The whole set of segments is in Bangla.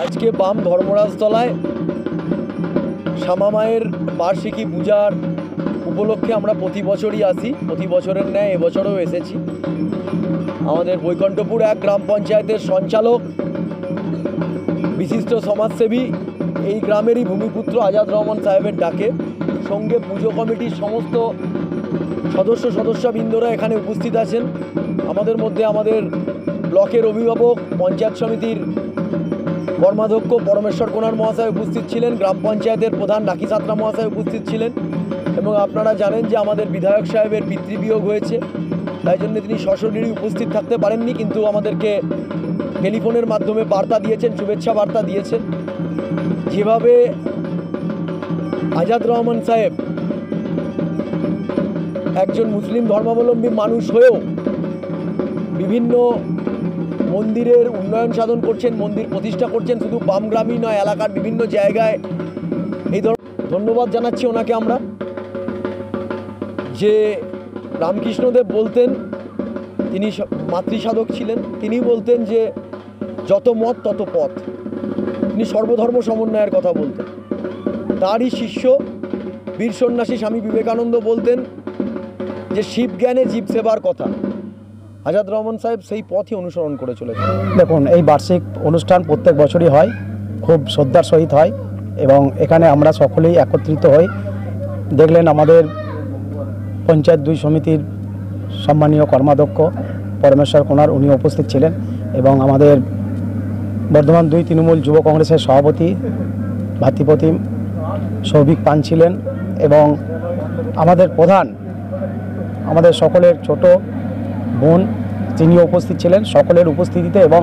আজকে বাম ধর্মরাজতলায় শ্যামা মায়ের বার্ষিকী পূজার উপলক্ষে আমরা প্রতি বছরই আসি, প্রতি বছরের ন্যায় এবছরও এসেছি। আমাদের বৈকুণ্ঠপুর এক গ্রাম পঞ্চায়েতের সঞ্চালক, বিশিষ্ট সমাজসেবী, এই গ্রামেরই ভূমিপুত্র আজাদ রহমান সাহেবের ডাকে সঙ্গে পুজো কমিটির সমস্ত সদস্যবৃন্দরা এখানে উপস্থিত আছেন। আমাদের মধ্যে আমাদের ব্লকের অভিভাবক, পঞ্চায়েত সমিতির কর্মাধ্যক্ষ পরমেশ্বর কোনার মহাশয় উপস্থিত ছিলেন, গ্রাম পঞ্চায়েতের প্রধান রাকি সাঁতরা মহাশয় উপস্থিত ছিলেন। এবং আপনারা জানেন যে আমাদের বিধায়ক সাহেবের পিতৃবিয়োগ হয়েছে, তাই জন্য তিনি সশরীরে উপস্থিত থাকতে পারেননি, কিন্তু আমাদেরকে টেলিফোনের মাধ্যমে বার্তা দিয়েছেন, শুভেচ্ছা বার্তা দিয়েছেন। যেভাবে আজাদ রহমান সাহেব একজন মুসলিম ধর্মাবলম্বী মানুষ হয়েও বিভিন্ন মন্দিরের উন্নয়ন সাধন করছেন, মন্দির প্রতিষ্ঠা করছেন, শুধু বামগ্রামই নয়, এলাকার বিভিন্ন জায়গায়। এই ধন্যবাদ জানাচ্ছি ওনাকে আমরা। যে রামকৃষ্ণদেব বলতেন, তিনি মাতৃসাধক ছিলেন, তিনি বলতেন যে যত মত তত পথ। তিনি সর্বধর্ম সমন্বয়ের কথা বলতেন। তারই শিষ্য বীর সন্ন্যাসী স্বামী বিবেকানন্দ বলতেন যে শিব জ্ঞানে জীব সেবার কথা। আজাদ রহমান সাহেব সেই পথই অনুসরণ করে চলেছেন। দেখুন, এই বার্ষিক অনুষ্ঠান প্রত্যেক বছরই হয়, খুব শ্রদ্ধার সহিত হয় এবং এখানে আমরা সকলেই একত্রিত হই। দেখলেন আমাদের পঞ্চায়েত 2 সমিতির সম্মানীয় কর্মাধ্যক্ষ পরমেশ্বর কোনার, উনি উপস্থিত ছিলেন এবং আমাদের বর্ধমান 2 তৃণমূল যুব কংগ্রেসের সভাপতি ভাতৃপ্রতিম সৌভিক পান ছিলেন এবং আমাদের প্রধান, আমাদের সকলের ছোট বোন, তিনিও উপস্থিত ছিলেন। সকলের উপস্থিতিতে এবং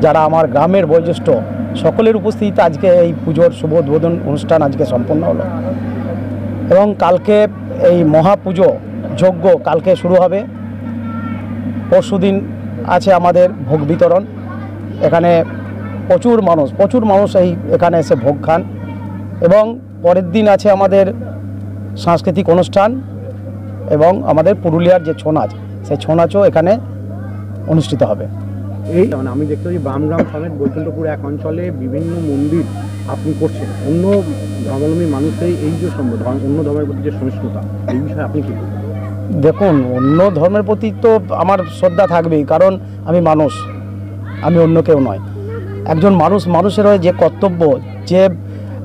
যারা আমার গ্রামের বয়োজ্যেষ্ঠ সকলের উপস্থিতিতে আজকে এই পুজোর শুভ উদ্বোধন অনুষ্ঠান আজকে সম্পন্ন হলো। এবং কালকে এই মহাপুজো যজ্ঞ কালকে শুরু হবে। পরশুদিন আছে আমাদের ভোগ বিতরণ। এখানে প্রচুর মানুষ এখানে এসে ভোগ খান এবং পরের দিন আছে আমাদের সাংস্কৃতিক অনুষ্ঠান এবং আমাদের পুরুলিয়ার যে ছৌ নাচ, সেই ছৌ নাচও এখানে অনুষ্ঠিত হবে। আমি দেখতে পাচ্ছি বামগ্রাম সমেত বৈকুণ্ঠপুর এক অঞ্চলে বিভিন্ন মন্দির আপনি করছেন। অন্য ধর্মাবলম্বী মানুষের এই যে অন্য ধর্মের প্রতি যে সহিষ্ণুতা, এই বিষয়ে আপনি কি বলবেন? দেখুন, অন্য ধর্মের প্রতি তো আমার শ্রদ্ধা থাকবেই, কারণ আমি মানুষ, আমি অন্য কেউ নয়। একজন মানুষের হয়ে যে কর্তব্য, যে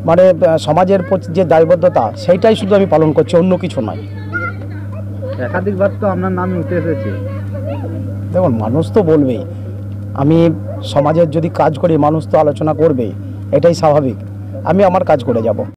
মানে সমাজের প্রতি যে দায়বদ্ধতা, সেইটাই শুধু আমি পালন করছি, অন্য কিছু নয়। একাধিকবার তো আপনার নাম উঠে এসেছে। দেখুন, মানুষ তো বলবেই, আমি সমাজের যদি কাজ করি মানুষ তো আলোচনা করবেই, এটাই স্বাভাবিক। আমি আমার কাজ করে যাব।